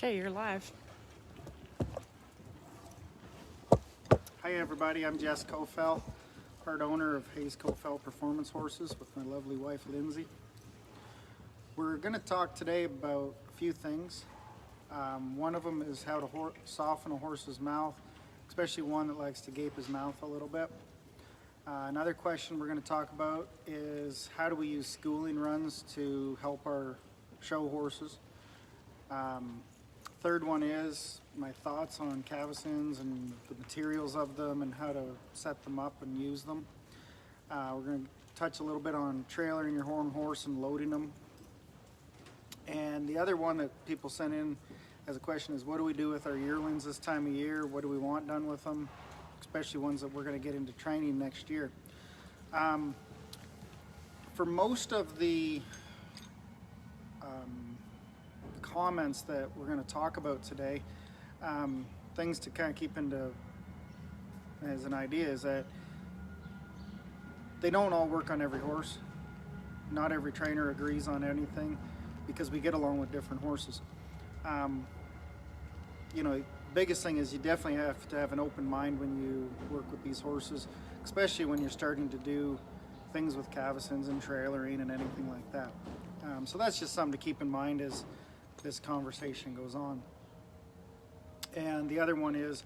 Okay, you're live. Hi everybody, I'm Jess Cofell, part owner of Cofell Performance Horses with my lovely wife Lindsay. We're going to talk today about a few things. One of them is how to soften a horse's mouth, especially one that likes to gape his mouth a little bit. Another question we're going to talk about is how do we use schooling runs to help our show horses. Third one is my thoughts on Cavessons and the materials of them and how to set them up and use them. We're going to touch a little bit on trailering your horse and loading them. And the other one that people sent in as a question is, what do we do with our yearlings this time of year? What do we want done with them? Especially ones that we're going to get into training next year. For most of the comments that we're going to talk about today, things to kind of keep into as an idea is that they don't all work on every horse. Not every trainer agrees on anything because we get along with different horses. Biggest thing is you definitely have to have an open mind when you work with these horses, especially when you're starting to do things with Cavessons and trailering and anything like that. So that's just something to keep in mind as this conversation goes on. And the other one is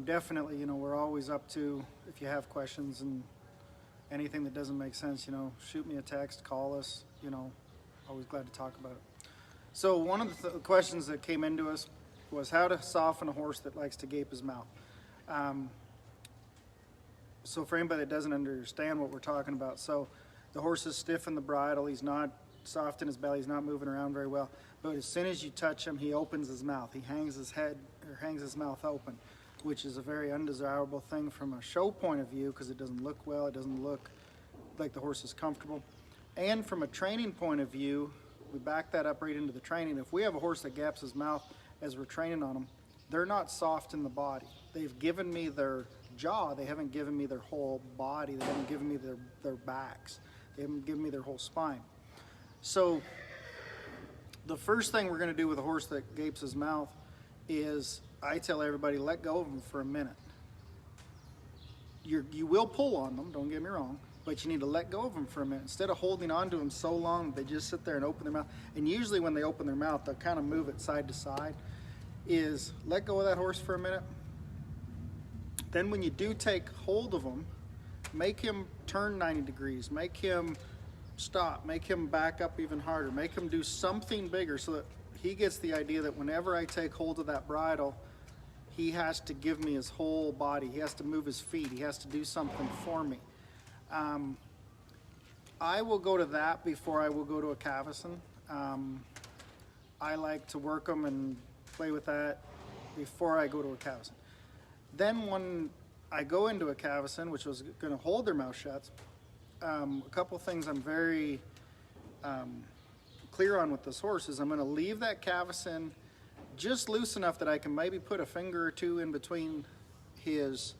definitely, we're always up to, if you have questions and anything that doesn't make sense, shoot me a text, call us, always glad to talk about it. So one of the questions that came into us was how to soften a horse that likes to gape his mouth. So for anybody that doesn't understand what we're talking about, so the horse is stiff in the bridle, he's not soft in his belly, he's not moving around very well, but as soon as you touch him, he opens his mouth, he hangs his head or hangs his mouth open, which is a very undesirable thing from a show point of view because it doesn't look well, it doesn't look like the horse is comfortable. And from a training point of view, we back that up right into the training. If we have a horse that gaps his mouth as we're training on them, they're not soft in the body. They've given me their jaw, they haven't given me their whole body, they haven't given me their backs, they haven't given me their whole spine. So the first thing we're going to do with a horse that gapes his mouth is I tell everybody, let go of them for a minute. You will pull on them, don't get me wrong, but you need to let go of them for a minute. Instead of holding on to them so long, they just sit there and open their mouth. And usually when they open their mouth, they'll kind of move it side to side. Is let go of that horse for a minute. Then when you do take hold of him, make him turn 90 degrees, make him stop, make him back up even harder, make him do something bigger so that he gets the idea that whenever I take hold of that bridle, he has to give me his whole body, he has to move his feet, he has to do something for me. I will go to that before I will go to a Cavesson. I like to work them and play with that before I go to a Cavesson. Then when I go into a Cavesson, which was going to hold their mouth shut, a couple things I'm very clear on with this horse is I'm going to leave that Cavesson just loose enough that I can maybe put a finger or two in between his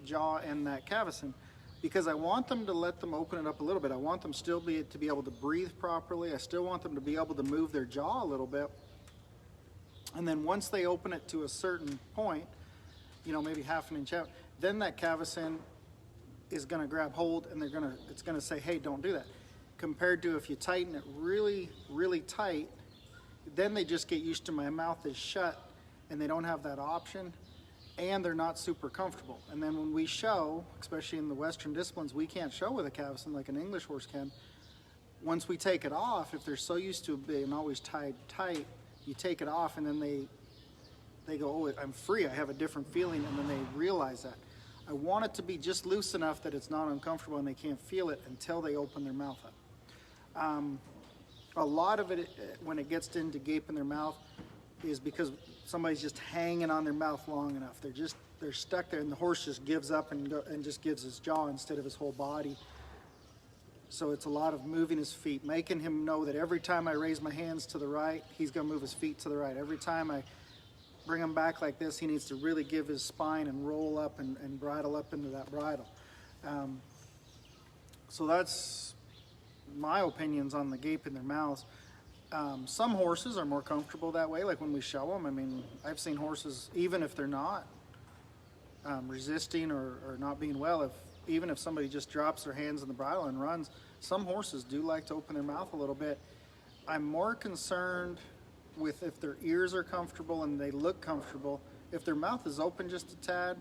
jaw and that Cavesson, because I want them to let them open it up a little bit. I want them still to be able to breathe properly. I still want them to be able to move their jaw a little bit. And then once they open it to a certain point, maybe half an inch out, then that Cavesson is going to grab hold and it's going to say, hey, don't do that. Compared to if you tighten it really, really tight, then they just get used to my mouth is shut and they don't have that option and they're not super comfortable. And then when we show, especially in the Western disciplines, we can't show with a Cavesson like an English horse can. Once we take it off, if they're so used to being always tied tight, you take it off and then they go, oh, I'm free, I have a different feeling, and then they realize that. I want it to be just loose enough that it's not uncomfortable and they can't feel it until they open their mouth up. A lot of it, when it gets into gaping their mouth, is because somebody's just hanging on their mouth long enough. They're stuck there and the horse just gives up and just gives his jaw instead of his whole body. So it's a lot of moving his feet, making him know that every time I raise my hands to the right, he's going to move his feet to the right. Every time I bring him back like this, he needs to really give his spine and roll up and bridle up into that bridle. So that's my opinions on the gape in their mouths. Some horses are more comfortable that way, like when we show them. I mean, I've seen horses, even if they're not resisting or not being well, even if somebody just drops their hands in the bridle and runs, some horses do like to open their mouth a little bit. I'm more concerned with if their ears are comfortable and they look comfortable. If their mouth is open just a tad,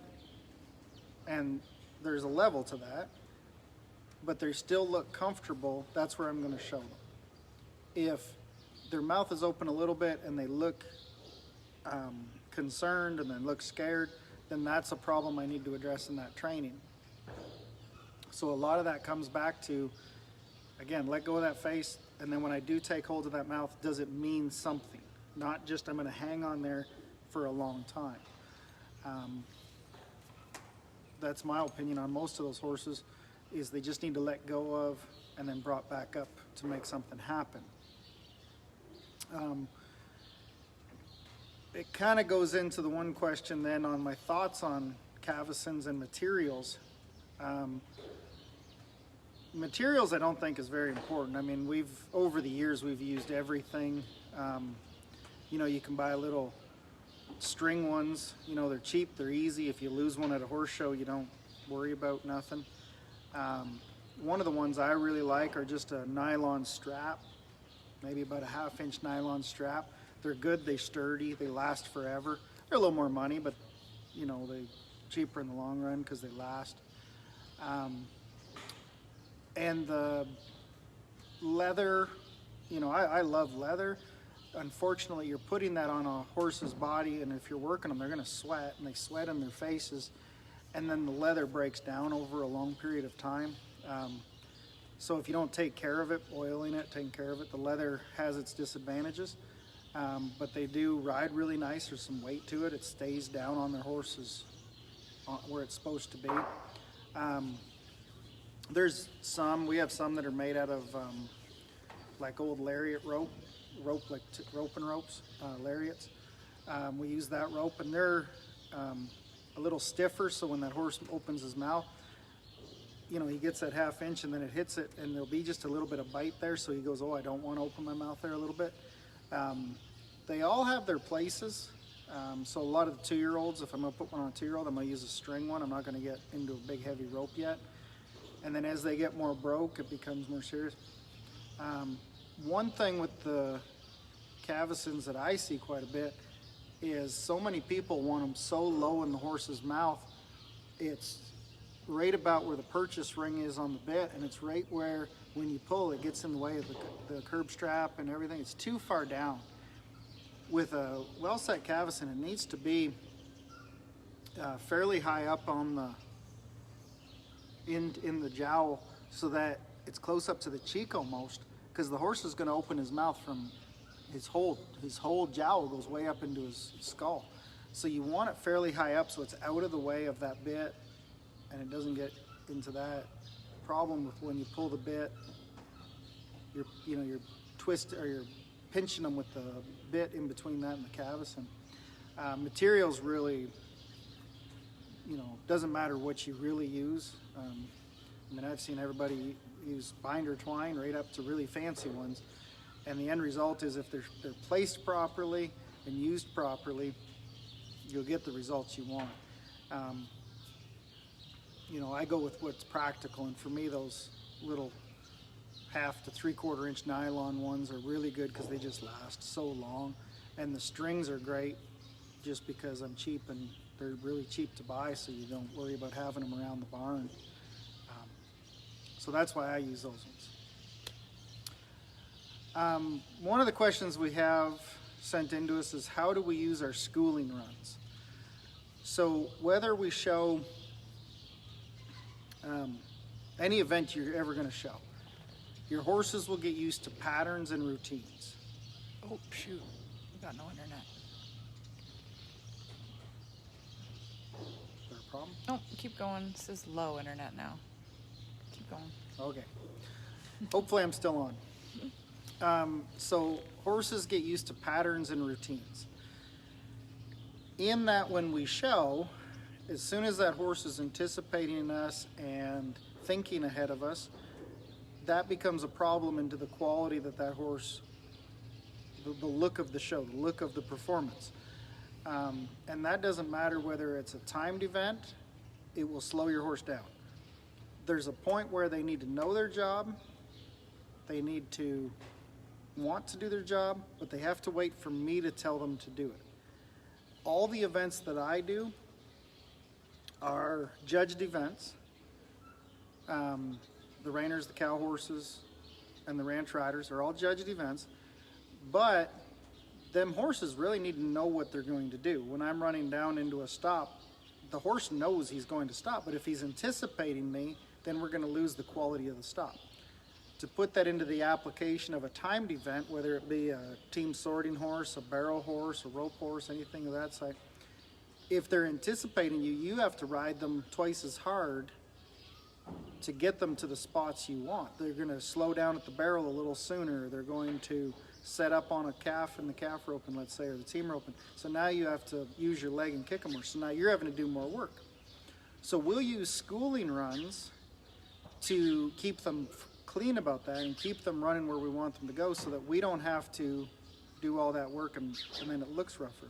and there's a level to that, but they still look comfortable, that's where I'm going to show them. If their mouth is open a little bit and they look concerned and then look scared, then that's a problem I need to address in that training. So a lot of that comes back to, again, let go of that face, and then when I do take hold of that mouth, does it mean something? Not just I'm going to hang on there for a long time. That's my opinion on most of those horses, is they just need to let go of and then brought back up to make something happen. It kind of goes into the one question then on my thoughts on Cavessons and materials. Materials I don't think is very important. I mean, over the years we've used everything. You know, you can buy little string ones. You know, they're cheap, they're easy. If you lose one at a horse show, you don't worry about nothing. One of the ones I really like are just a nylon strap, maybe about a 1/2 inch nylon strap. They're good, they're sturdy, they last forever. They're a little more money, but you know, they're cheaper in the long run because they last. And the leather, you know, I love leather. Unfortunately, you're putting that on a horse's body, and if you're working them, they're going to sweat, and they sweat in their faces, and then the leather breaks down over a long period of time. So if you don't take care of it, oiling it, taking care of it, the leather has its disadvantages. But they do ride really nice. There's some weight to it. It stays down on their horses where it's supposed to be. We have some that are made out of like old lariat rope, like roping ropes, lariats. We use that rope, and they're a little stiffer, so when that horse opens his mouth, you know, he gets that 1/2 inch and then it hits it, and there'll be just a little bit of bite there, so he goes, oh, I don't want to open my mouth there a little bit. They all have their places. So a lot of the 2-year-olds, if I'm going to put one on a 2-year-old, I'm going to use a string one. I'm not going to get into a big heavy rope yet. And then as they get more broke, it becomes more serious. One thing with the Cavessons that I see quite a bit is so many people want them so low in the horse's mouth. It's right about where the purchase ring is on the bit, and it's right where when you pull it gets in the way of the curb strap and everything. It's too far down. With a well-set Cavesson, it needs to be fairly high up on the in the jowl, so that it's close up to the cheek almost, because the horse is going to open his mouth from his whole jowl goes way up into his skull. So you want it fairly high up so it's out of the way of that bit, and it doesn't get into that problem with when you pull the bit. You're pinching them with the bit in between that and the Cavesson. Materials really, you know, doesn't matter what you really use. I mean, I've seen everybody use binder twine right up to really fancy ones, and the end result is if they're placed properly and used properly, you'll get the results you want. You know, I go with what's practical, and for me, those little 1/2 to 3/4 inch nylon ones are really good because they just last so long, and the strings are great just because I'm cheap and they're really cheap to buy, so you don't worry about having them around the barn. So that's why I use those ones. One of the questions we have sent into us is, how do we use our schooling runs? So whether we show any event you're ever going to show, your horses will get used to patterns and routines. Oh, shoot. We got no internet. Is there a problem? Oh, keep going. This is low internet now. Keep going. Okay. Hopefully I'm still on. So horses get used to patterns and routines. In that, when we show, as soon as that horse is anticipating us and thinking ahead of us, that becomes a problem into the quality that horse the look of the show, the look of the performance. And that doesn't matter whether it's a timed event, it will slow your horse down. There's a point where they need to know their job, they need to want to do their job, but they have to wait for me to tell them to do it. All the events that I do are judged events. The reiners, the cow horses, and the ranch riders are all judged events, but them horses really need to know what they're going to do. When I'm running down into a stop, the horse knows he's going to stop, but if he's anticipating me, then we're going to lose the quality of the stop. To put that into the application of a timed event, whether it be a team sorting horse, a barrel horse, a rope horse, anything of that sort, if they're anticipating you, you have to ride them twice as hard to get them to the spots you want. They're going to slow down at the barrel a little sooner. They're going to set up on a calf in the calf roping, let's say, or the team roping. So now you have to use your leg and kick them more. So now you're having to do more work. So we'll use schooling runs to keep them clean about that and keep them running where we want them to go, so that we don't have to do all that work and then it looks rougher.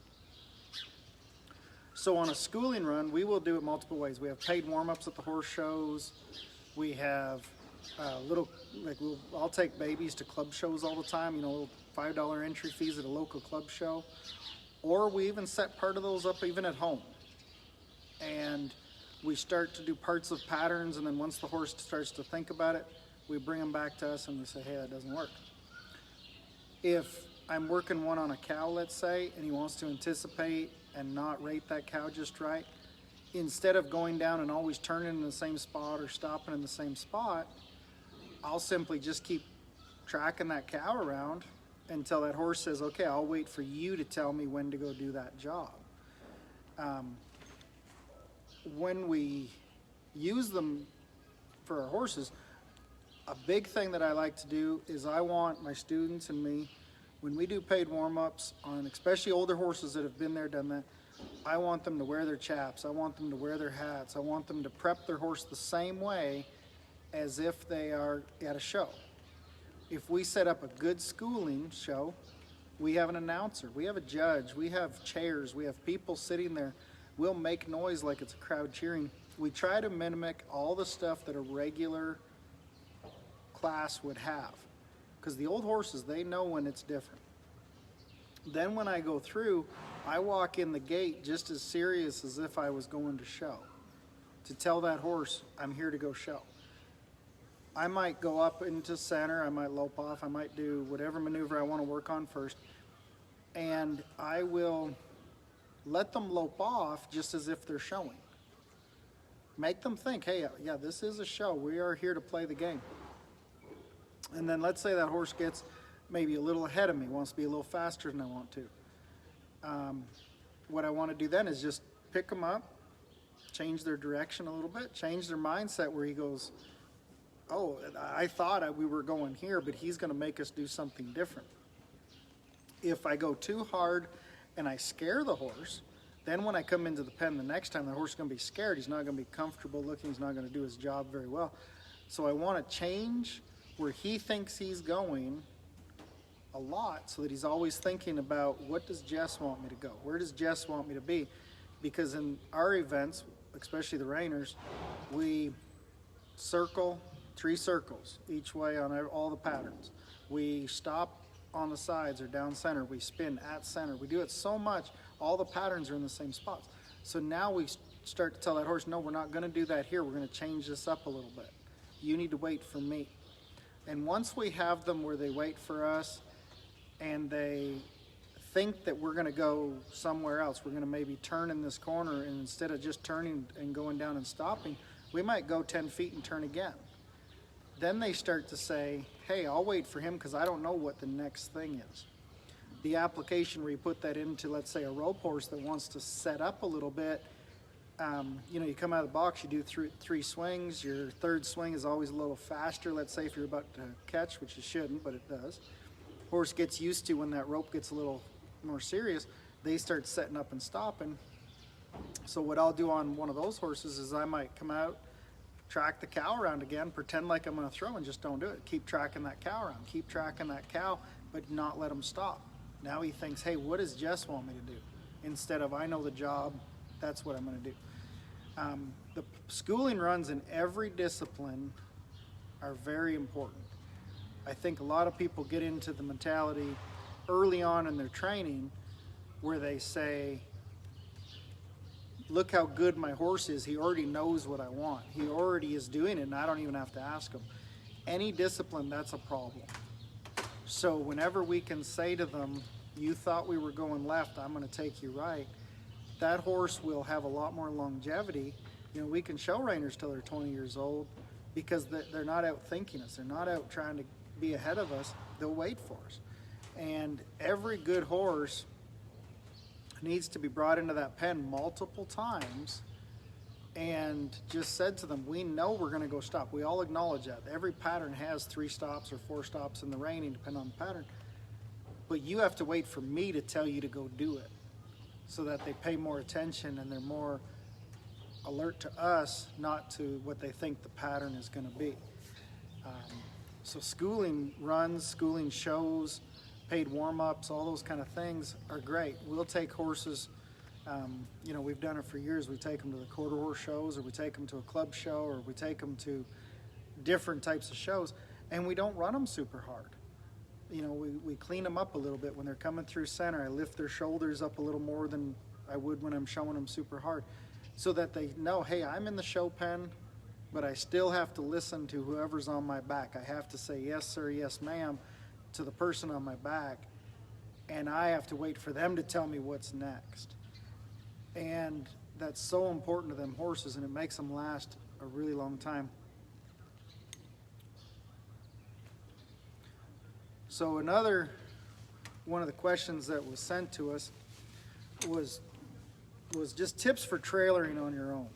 So on a schooling run, we will do it multiple ways. We have paid warm-ups at the horse shows. We have I'll take babies to club shows all the time, little $5 entry fees at a local club show. Or we even set part of those up even at home. And we start to do parts of patterns, and then once the horse starts to think about it, we bring them back to us and we say, hey, that doesn't work. If I'm working one on a cow, let's say, and he wants to anticipate and not rate that cow just right, instead of going down and always turning in the same spot or stopping in the same spot, I'll simply just keep tracking that cow around until that horse says, okay, I'll wait for you to tell me when to go do that job. When we use them for our horses, a big thing that I like to do is I want my students and me, when we do paid warm-ups on especially older horses that have been there, done that, I want them to wear their chaps. I want them to wear their hats. I want them to prep their horse the same way as if they are at a show. If we set up a good schooling show, we have an announcer, we have a judge, we have chairs, we have people sitting there. We'll make noise like it's a crowd cheering. We try to mimic all the stuff that a regular class would have, because the old horses, they know when it's different. Then when I go through, I walk in the gate just as serious as if I was going to show, to tell that horse I'm here to go show. I might go up into center, I might lope off, I might do whatever maneuver I want to work on first, and I will let them lope off just as if they're showing. Make them think, hey, yeah, this is a show. We are here to play the game. And then let's say that horse gets maybe a little ahead of me, wants to be a little faster than I want to. What I want to do then is just pick them up, change their direction a little bit, change their mindset where he goes, oh, I thought we were going here, but he's going to make us do something different. If I go too hard and I scare the horse, then when I come into the pen the next time, the horse is going to be scared. He's not going to be comfortable looking. He's not going to do his job very well. So I want to change where he thinks he's going a lot, so that he's always thinking about, what does Jess want me to go? Where does Jess want me to be? Because in our events, especially the reiners, we circle 3 circles each way on all the patterns. We stop on the sides or down center. We spin at center. We do it so much, all the patterns are in the same spots. So now we start to tell that horse, no, we're not going to do that here. We're going to change this up a little bit. You need to wait for me. And once we have them where they wait for us and they think that we're going to go somewhere else, we're going to maybe turn in this corner, and instead of just turning and going down and stopping, we might go 10 feet and turn again. Then they start to say, hey, I'll wait for him because I don't know what the next thing is. The application where you put that into, let's say, a rope horse that wants to set up a little bit, you come out of the box, you do 3 swings. Your third swing is always a little faster. Let's say if you're about to catch, which it shouldn't, but it does. Horse gets used to when that rope gets a little more serious, they start setting up and stopping. So what I'll do on one of those horses is I might come out, track the cow around again, pretend like I'm going to throw, and just don't do it. Keep tracking that cow around. Keep tracking that cow, but not let them stop. Now he thinks, hey, what does Jess want me to do? Instead of, I know the job, that's what I'm going to do. The schooling runs in every discipline are very important. I think a lot of people get into the mentality early on in their training where they say, look how good my horse is. He already knows what I want. He already is doing it, and I don't even have to ask him. Any discipline, that's a problem. So whenever we can say to them, you thought we were going left, I'm going to take you right, that horse will have a lot more longevity. You know, we can show reiners till they're 20 years old because they're not out thinking us. They're not out trying to be ahead of us. They'll wait for us. And every good horse needs to be brought into that pen multiple times and just said to them, we know we're going to go stop. We all acknowledge that. Every pattern has 3 stops or 4 stops in the reining, depending on the pattern. But you have to wait for me to tell you to go do it so that they pay more attention and they're more alert to us, not to what they think the pattern is going to be. So schooling runs, schooling shows, paid warm-ups, all those kind of things are great. We'll take horses, you know, we've done it for years. We take them to the quarter horse shows, or we take them to a club show, or we take them to different types of shows, and we don't run them super hard. You know, we clean them up a little bit. When they're coming through center, I lift their shoulders up a little more than I would when I'm showing them super hard, so that they know, hey, I'm in the show pen, but I still have to listen to whoever's on my back. I have to say yes, sir, yes, ma'am, to the person on my back, and I have to wait for them to tell me what's next. And that's so important to them horses, and it makes them last a really long time. So another one of the questions that was sent to us was just tips for trailering on your own.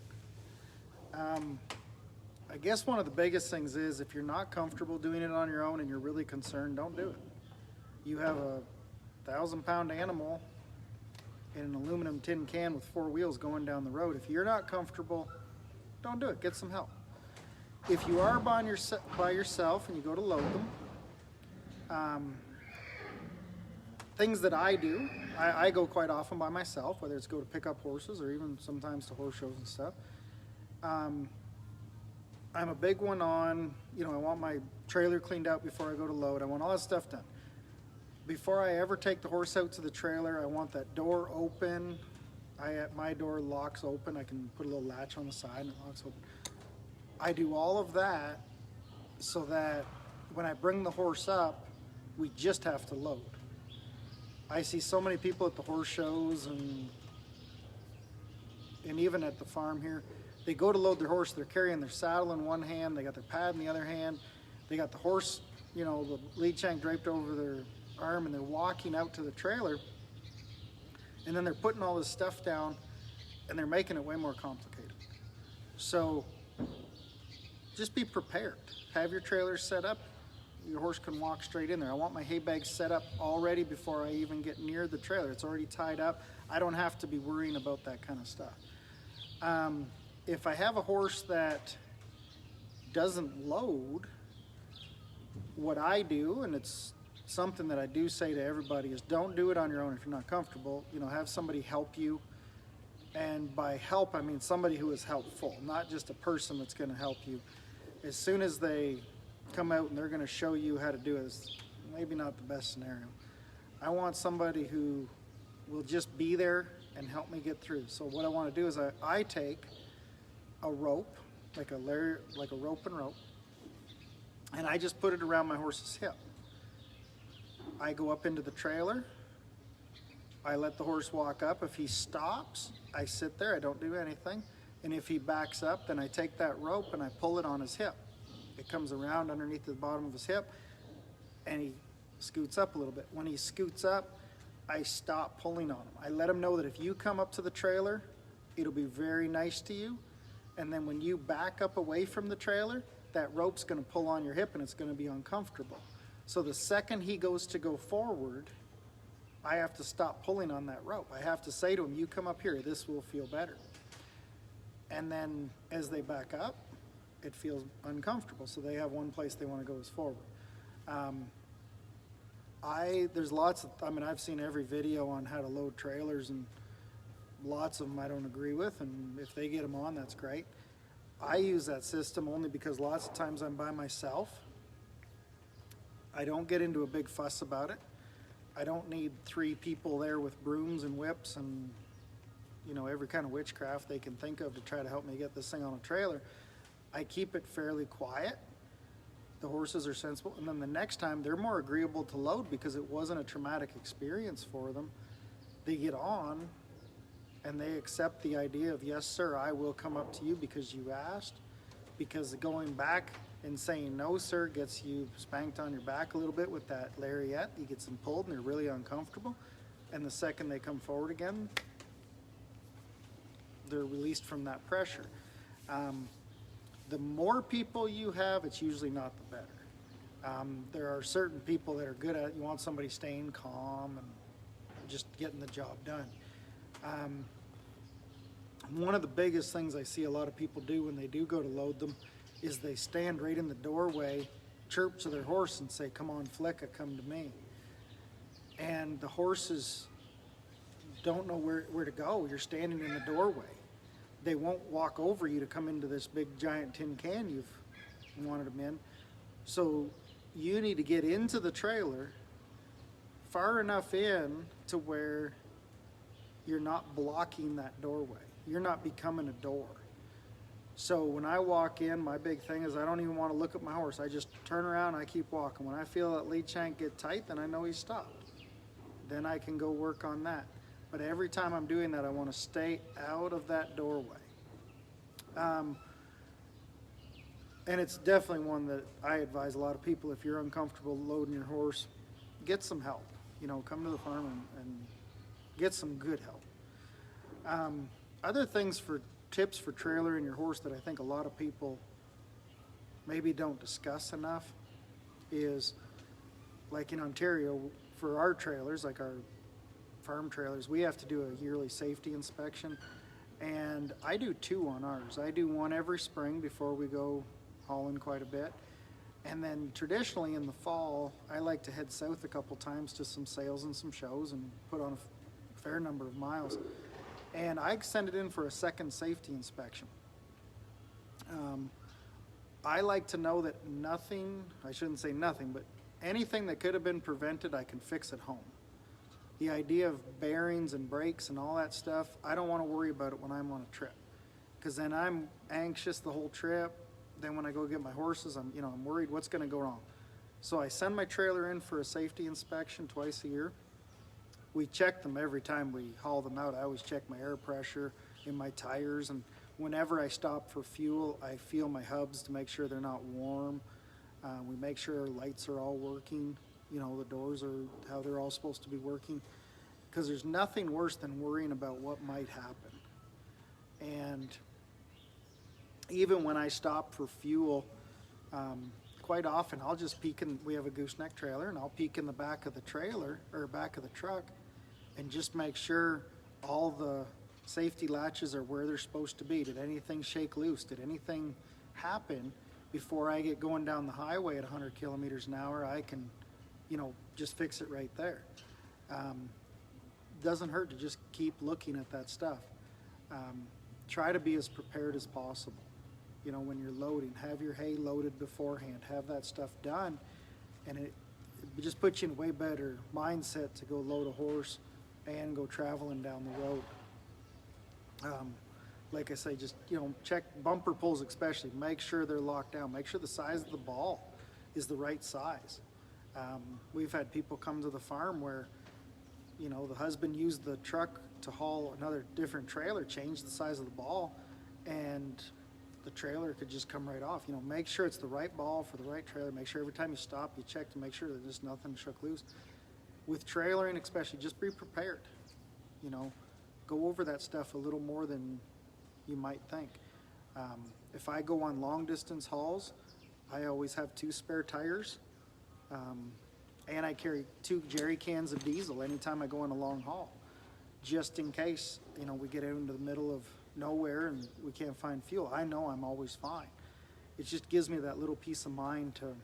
I guess one of the biggest things is if you're not comfortable doing it on your own and you're really concerned, don't do it. You have a 1,000-pound animal in an aluminum tin can with 4 wheels going down the road. If you're not comfortable, don't do it. Get some help. If you are by yourself and you go to load them, things that I do, I go quite often by myself, whether it's go to pick up horses or even sometimes to horse shows and stuff. I'm a big one on, you know, I want my trailer cleaned out before I go to load. I want all that stuff done. Before I ever take the horse out to the trailer, I want that door open. My door locks open. I can put a little latch on the side and it locks open. I do all of that so that when I bring the horse up, we just have to load. I see so many people at the horse shows and even at the farm here. They go to load their horse, they're carrying their saddle in one hand, they got their pad in the other hand, they got the horse, you know, the lead shank draped over their arm, and they're walking out to the trailer, and then they're putting all this stuff down, and they're making it way more complicated. So just be prepared. Have your trailer set up. Your horse can walk straight in there. I want my hay bag set up already before I even get near the trailer. It's already tied up. I don't have to be worrying about that kind of stuff. If I have a horse that doesn't load, what I do, and it's something that I do say to everybody, is don't do it on your own if you're not comfortable. You know, have somebody help you. And by help, I mean somebody who is helpful, not just a person that's going to help you. As soon as they come out and they're going to show you how to do it, it's maybe not the best scenario. I want somebody who will just be there and help me get through. So what I want to do is I take a rope, like a rope and rope, and I just put it around my horse's hip. I go up into the trailer. I let the horse walk up. If he stops, I sit there. I don't do anything. And if he backs up, then I take that rope and I pull it on his hip. It comes around underneath the bottom of his hip, and he scoots up a little bit. When he scoots up, I stop pulling on him. I let him know that if you come up to the trailer, it'll be very nice to you. And then when you back up away from the trailer, that rope's going to pull on your hip and it's going to be uncomfortable. So the second he goes to go forward, I have to stop pulling on that rope. I have to say to him, you come up here, this will feel better. And then as they back up, it feels uncomfortable. So they have one place they want to go is forward. There's lots of, I mean, I've seen every video on how to load trailers, and lots of them I don't agree with, and if they get them on, that's great. I use that system only because lots of times I'm by myself. I don't get into a big fuss about it. I don't need 3 people there with brooms and whips and, you know, every kind of witchcraft they can think of to try to help me get this thing on a trailer. I keep it fairly quiet. The horses are sensible, and then the next time they're more agreeable to load because it wasn't a traumatic experience for them. They get on and they accept the idea of, yes sir, I will come up to you because you asked, because going back and saying no sir gets you spanked on your back a little bit with that lariat. You get them pulled and they're really uncomfortable, and the second they come forward again, they're released from that pressure. The more people you have, it's usually not the better. There are certain people that are good at, you want somebody staying calm and just getting the job done. One of the biggest things I see a lot of people do when they do go to load them is they stand right in the doorway, chirp to their horse and say, come on Flicka, come to me. And the horses don't know where to go. You're standing in the doorway. They won't walk over you to come into this big giant tin can you've wanted them in. So you need to get into the trailer far enough in to where you're not blocking that doorway. You're not becoming a door. So when I walk in, my big thing is I don't even want to look at my horse. I just turn around and I keep walking. When I feel that lead shank get tight, then I know he's stopped. Then I can go work on that. But every time I'm doing that, I want to stay out of that doorway. And it's definitely one that I advise a lot of people. If you're uncomfortable loading your horse, get some help. You know, come to the farm and get some good help. Other things for tips for trailering your horse that I think a lot of people maybe don't discuss enough is, like in Ontario, for our trailers, like our farm trailers, we have to do a yearly safety inspection, and I do 2 on ours. I do one every spring before we go hauling quite a bit, and then traditionally in the fall I like to head south a couple times to some sales and some shows and put on a fair number of miles, and I send it in for a second safety inspection. I like to know that nothing, I shouldn't say nothing, but anything that could have been prevented I can fix at home. The idea of bearings and brakes and all that stuff, I don't want to worry about it when I'm on a trip, because then I'm anxious the whole trip. Then when I go get my horses, I'm worried what's going to go wrong. So I send my trailer in for a safety inspection twice a year. We check them every time we haul them out. I always check my air pressure in my tires, and whenever I stop for fuel, I feel my hubs to make sure they're not warm. We make sure our lights are all working. You know, the doors are how they're all supposed to be working, because there's nothing worse than worrying about what might happen. And even when I stop for fuel, quite often I'll just peek in, we have a gooseneck trailer, and I'll peek in the back of the trailer or back of the truck and just make sure all the safety latches are where they're supposed to be. Did anything shake loose? Did anything happen before I get going down the highway at 100 kilometers an hour? I can, just fix it right there. Doesn't hurt to just keep looking at that stuff. Try to be as prepared as possible. When you're loading, have your hay loaded beforehand, have that stuff done, and it just puts you in a way better mindset to go load a horse and go traveling down the road. Like I say, just, check bumper pulls especially. Make sure they're locked down. Make sure the size of the ball is the right size. We've had people come to the farm where, the husband used the truck to haul another different trailer, changed the size of the ball, and the trailer could just come right off. Make sure it's the right ball for the right trailer. Make sure every time you stop, you check to make sure that there's nothing shook loose. With trailering especially, just be prepared. Go over that stuff a little more than you might think. If I go on long distance hauls, I always have 2 spare tires, and I carry 2 jerry cans of diesel anytime I go on a long haul, just in case we get into the middle of nowhere and we can't find fuel. I know I'm always fine. It just gives me that little peace of mind to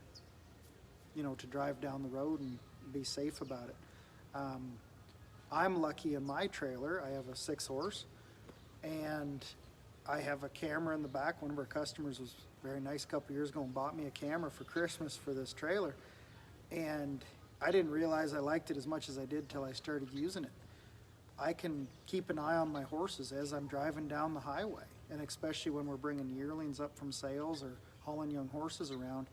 to drive down the road and be safe about it. I'm lucky in my trailer. I have a 6-horse, and I have a camera in the back. One of our customers was very nice a couple years ago and bought me a camera for Christmas for this trailer, and I didn't realize I liked it as much as I did till I started using it. I can keep an eye on my horses as I'm driving down the highway, and especially when we're bringing yearlings up from sales or hauling young horses around.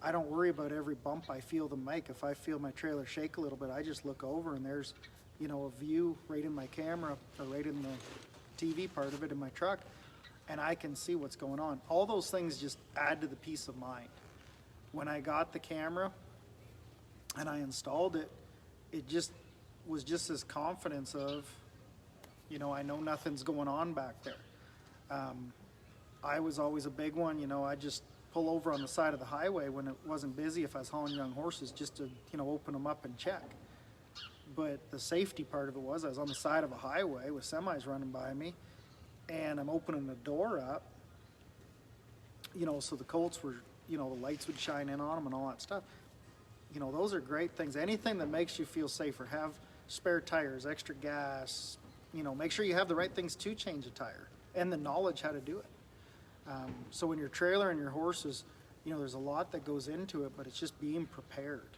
I don't worry about every bump I feel them make. If I feel my trailer shake a little bit, I just look over and there's, you know, a view right in my camera or right in the TV part of it in my truck, and I can see what's going on. All those things just add to the peace of mind. When I got the camera and I installed it, it just was just this confidence of, you know, I know nothing's going on back there. I was always a big one, you know, I just pull over on the side of the highway when it wasn't busy if I was hauling young horses just to, you know, open them up and check. But the safety part of it was I was on the side of a highway with semis running by me, and I'm opening the door up, you know, so the colts were, you know, the lights would shine in on them and all that stuff. You know, those are great things. Anything that makes you feel safer. Have spare tires, extra gas, you know, make sure you have the right things to change a tire and the knowledge how to do it. So when your trailer and your horses, you know, there's a lot that goes into it, but it's just being prepared.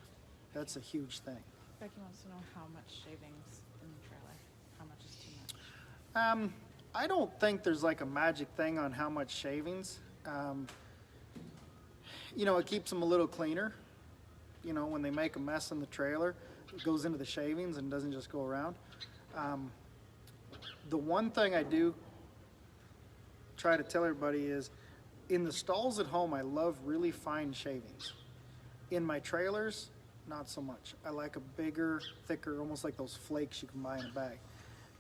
That's a huge thing. Becky wants to know how much shavings in the trailer. How much is too much? I don't think there's like a magic thing on how much shavings. You know, it keeps them a little cleaner. You know, when they make a mess in the trailer, it goes into the shavings and doesn't just go around. The one thing I do try to tell everybody is, in the stalls at home, I love really fine shavings. In my trailers, not so much. I like a bigger, thicker, almost like those flakes you can buy in a bag,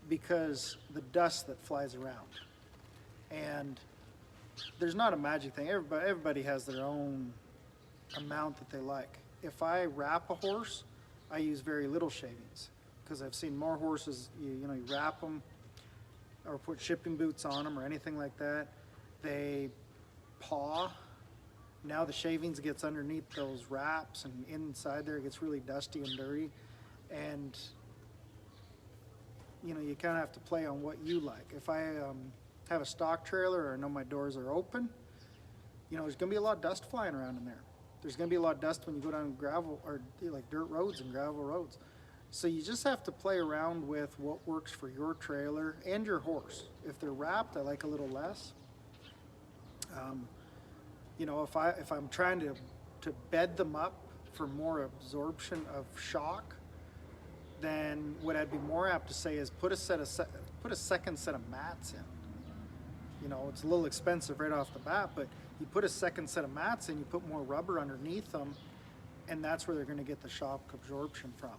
because the dust that flies around. And there's not a magic thing. Everybody has their own amount that they like. If I wrap a horse, I use very little shavings, because I've seen more horses, you know, you wrap them or put shipping boots on them or anything like that, they paw. Now the shavings gets underneath those wraps, and inside there it gets really dusty and dirty, and you know, you kind of have to play on what you like. If I have a stock trailer or I know my doors are open, you know, there's going to be a lot of dust flying around in there. There's going to be a lot of dust when you go down gravel or like dirt roads and gravel roads. So you just have to play around with what works for your trailer and your horse. If they're wrapped, I like a little less. You know, if I'm trying to bed them up for more absorption of shock, then what I'd be more apt to say is put a second set of mats in. You know, it's a little expensive right off the bat, but you put a second set of mats in, you put more rubber underneath them, and that's where they're going to get the shock absorption from.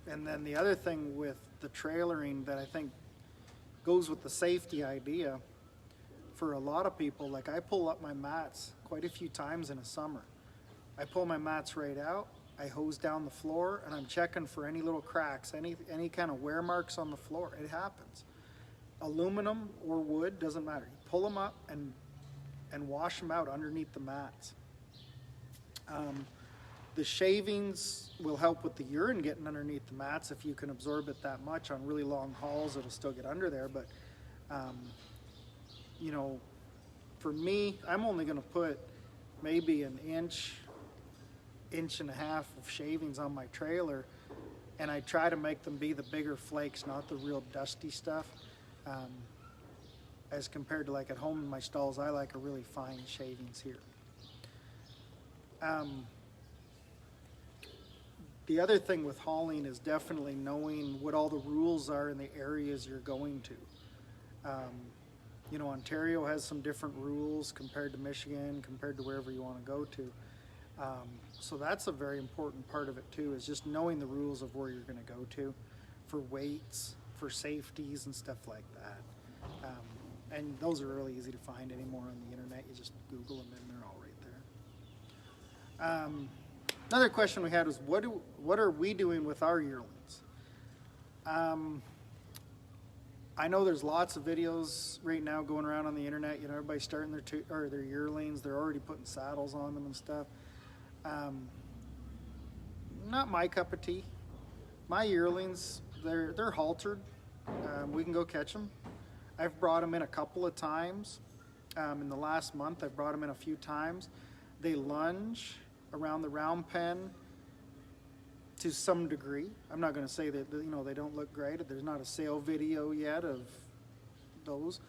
And then the other thing with the trailering that I think goes with the safety idea, for a lot of people, like I pull up my mats quite a few times in a summer. I pull my mats right out, I hose down the floor, and I'm checking for any little cracks, any kind of wear marks on the floor. It happens. Aluminum or wood, doesn't matter. You pull them up and wash them out underneath the mats. The shavings will help with the urine getting underneath the mats. If you can absorb it that much on really long hauls, it'll still get under there. But, you know, for me, I'm only going to put maybe an inch and a half of shavings on my trailer, and I try to make them be the bigger flakes, not the real dusty stuff. As compared to like at home in my stalls, I like a really fine shavings here. The other thing with hauling is definitely knowing what all the rules are in the areas you're going to. You know, Ontario has some different rules compared to Michigan, compared to wherever you want to go to. So that's a very important part of it too, is just knowing the rules of where you're going to go to for weights, for safeties and stuff like that. And those are really easy to find anymore on the internet. You just Google them and they're all right there. Another question we had was, what are we doing with our yearlings? I know there's lots of videos right now going around on the internet. You know, everybody's starting their yearlings. They're already putting saddles on them and stuff. Not my cup of tea. My yearlings, they're haltered. We can go catch them. I've brought them in a couple of times. In the last month, I've brought them in a few times. They lunge around the round pen to some degree. I'm not going to say that they don't look great. There's not a sale video yet of those.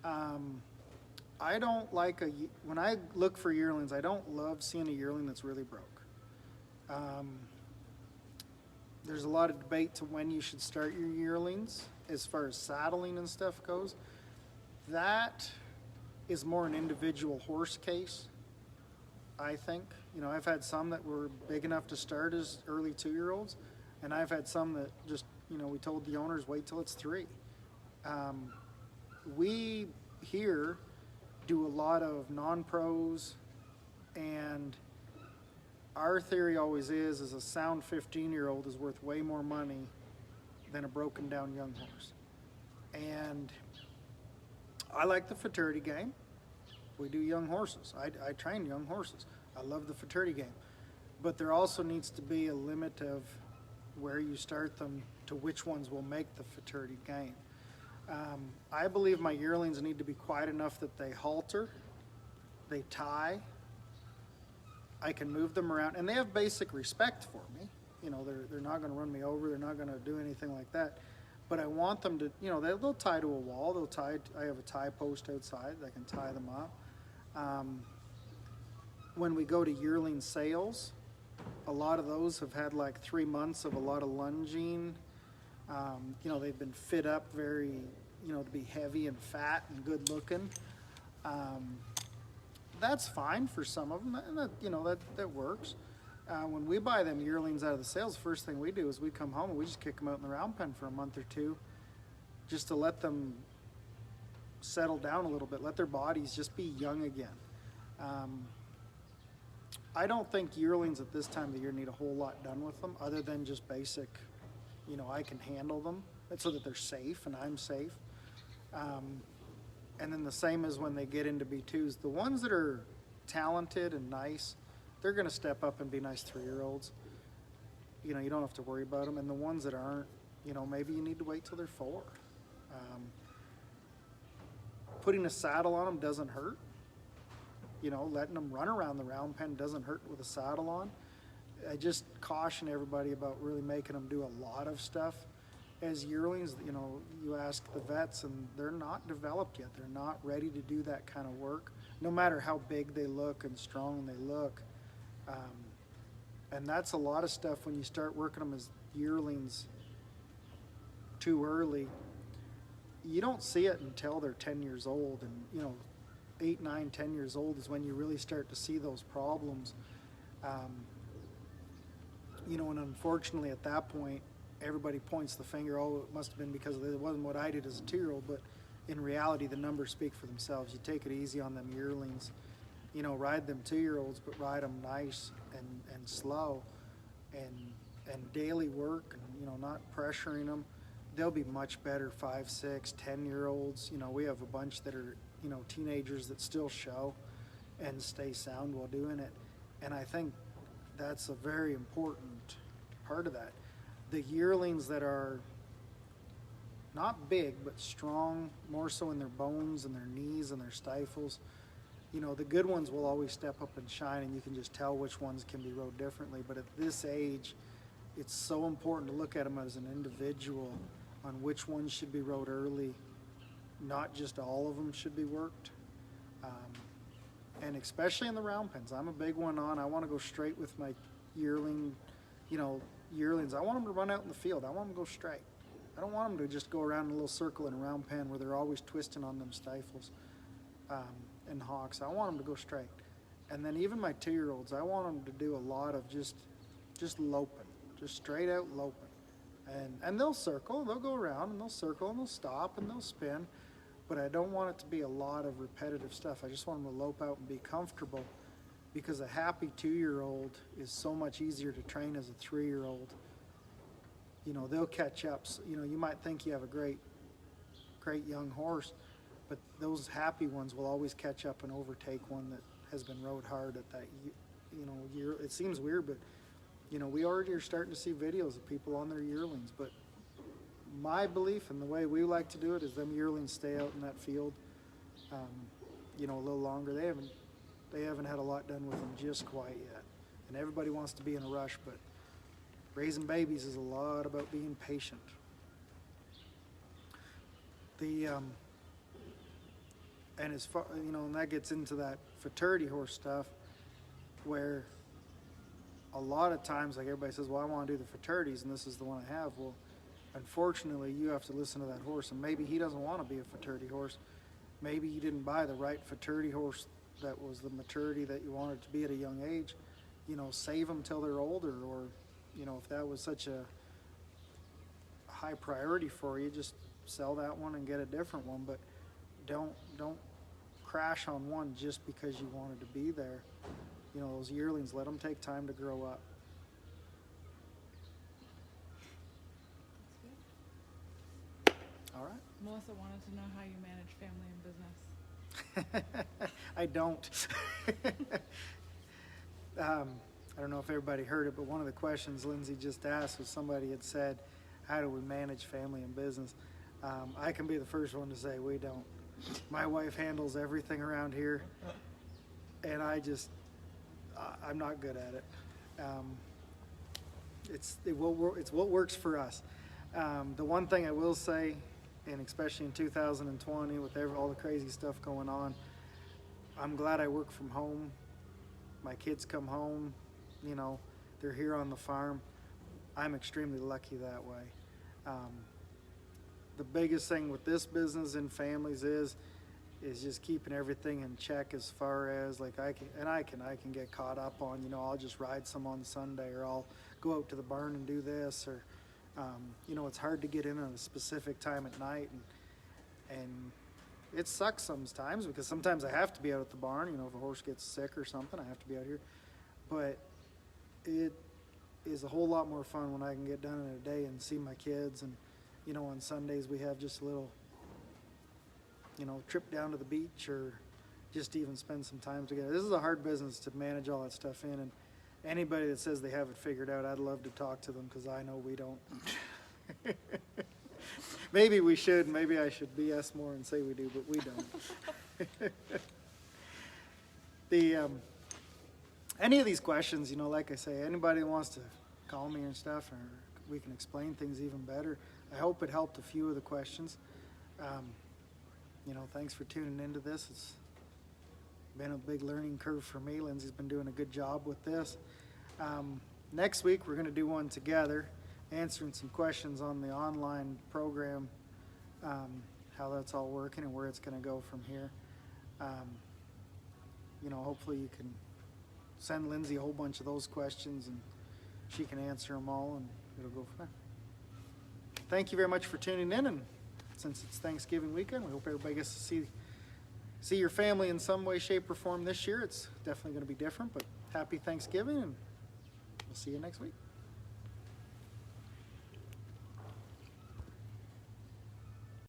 I don't like when I look for yearlings, I don't love seeing a yearling that's really broke. There's a lot of debate to when you should start your yearlings as far as saddling and stuff goes. That is more an individual horse case, I think. I've had some that were big enough to start as early 2-year-olds, and I've had some that just, we told the owners wait till it's 3. We here do a lot of non-pros, and our theory always is a sound 15-year-old is worth way more money than a broken down young horse. And I like the futurity game. We do young horses. I train young horses. I love the futurity game. But there also needs to be a limit of where you start them to which ones will make the futurity game. I believe my yearlings need to be quiet enough that they halter, they tie, I can move them around, and they have basic respect for me. They're not going to run me over. They're not going to do anything like that. But I want them to, they'll tie to a wall. I have a tie post outside. I can tie them up. When we go to yearling sales, a lot of those have had like 3 months of a lot of lunging. They've been fit up very, to be heavy and fat and good looking. That's fine for some of them, and that works. When we buy them yearlings out of the sales, the first thing we do is we come home and we just kick them out in the round pen for a month or 2, just to let them settle down a little bit, let their bodies just be young again. I don't think yearlings at this time of the year need a whole lot done with them, other than just basic, I can handle them so that they're safe and I'm safe. And then the same as when they get into B2s. The ones that are talented and nice, they're going to step up and be nice 3-year-olds. You don't have to worry about them. And the ones that aren't, maybe you need to wait till they're 4. Putting a saddle on them doesn't hurt. Letting them run around the round pen doesn't hurt with a saddle on. I just caution everybody about really making them do a lot of stuff. As yearlings, you ask the vets, and they're not developed yet. They're not ready to do that kind of work, no matter how big they look and strong they look. And that's a lot of stuff when you start working them as yearlings too early. You don't see it until they're 10 years old, and 8, 9, 10 years old is when you really start to see those problems. And unfortunately at that point, everybody points the finger, oh, it must have been because it wasn't what I did as a 2-year-old, but in reality, the numbers speak for themselves. You take it easy on them yearlings, ride them 2-year-olds, but ride them nice and slow and daily work and, not pressuring them. They'll be much better 5, 6, 10-year-olds. We have a bunch that are, teenagers that still show and stay sound while doing it. And I think that's a very important part of that. The yearlings that are not big but strong, more so in their bones and their knees and their stifles, the good ones will always step up and shine, and you can just tell which ones can be rode differently. But at this age, it's so important to look at them as an individual on which ones should be rode early. Not just all of them should be worked. And especially in the round pens, I'm a big one on, I want to go straight with my yearling, yearlings. I want them to run out in the field. I want them to go straight. I don't want them to just go around in a little circle in a round pen where they're always twisting on them stifles and hocks. I want them to go straight. And then even my 2-year-olds, I want them to do a lot of just loping, just straight out loping. And they'll circle, they'll go around, and they'll circle, and they'll stop, and they'll spin. But I don't want it to be a lot of repetitive stuff. I just want them to lope out and be comfortable, because a happy 2-year-old is so much easier to train as a 3-year-old. They'll catch up. You might think you have a great young horse, but those happy ones will always catch up and overtake one that has been rode hard at that it seems weird, but we already are starting to see videos of people on their yearlings. But my belief and the way we like to do it is them yearlings stay out in that field, a little longer. They haven't had a lot done with them just quite yet, and everybody wants to be in a rush. But raising babies is a lot about being patient. And as far, and that gets into that fraternity horse stuff, where a lot of times, like everybody says, well, I want to do the fraternities, and this is the one I have. Well, unfortunately, you have to listen to that horse, and maybe he doesn't want to be a fraternity horse. Maybe you didn't buy the right fraternity horse that was the maturity that you wanted to be at a young age. Save them till they're older, or, if that was such a high priority for you, just sell that one and get a different one. But don't crash on one just because you wanted to be there. Those yearlings, let them take time to grow up. All right. Melissa wanted to know how you manage family and business. I don't. I don't know if everybody heard it, but one of the questions Lindsay just asked was, somebody had said, how do we manage family and business? I can be the first one to say we don't. My wife handles everything around here, and I'm not good at it. It's what works for us. The one thing I will say, and especially in 2020 with all the crazy stuff going on, I'm glad I work from home. My kids come home, they're here on the farm. I'm extremely lucky that way. The biggest thing with this business and families is just keeping everything in check, as far as like I can get caught up on, I'll just ride some on Sunday, or I'll go out to the barn and do this, or it's hard to get in at a specific time at night, and it sucks sometimes, because sometimes I have to be out at the barn, if a horse gets sick or something, I have to be out here. But it is a whole lot more fun when I can get done in a day and see my kids. And on Sundays we have just a little trip down to the beach, or just even spend some time together. This is a hard business to manage all that stuff in, and anybody that says they have it figured out, I'd love to talk to them, because I know we don't. Maybe we should. Maybe I should BS more and say we do, but we don't. Any of these questions, like I say, anybody that wants to call me and stuff, or we can explain things even better. I hope it helped a few of the questions. Thanks for tuning into this. It's been a big learning curve for me. Lindsay's been doing a good job with this. Next week, we're going to do one together, answering some questions on the online program, how that's all working and where it's going to go from here. Hopefully you can send Lindsay a whole bunch of those questions, and she can answer them all, and it'll go from there. Thank you very much for tuning in, and since it's Thanksgiving weekend, we hope everybody gets to see your family in some way, shape, or form this year. It's definitely going to be different, but happy Thanksgiving, and we'll see you next week.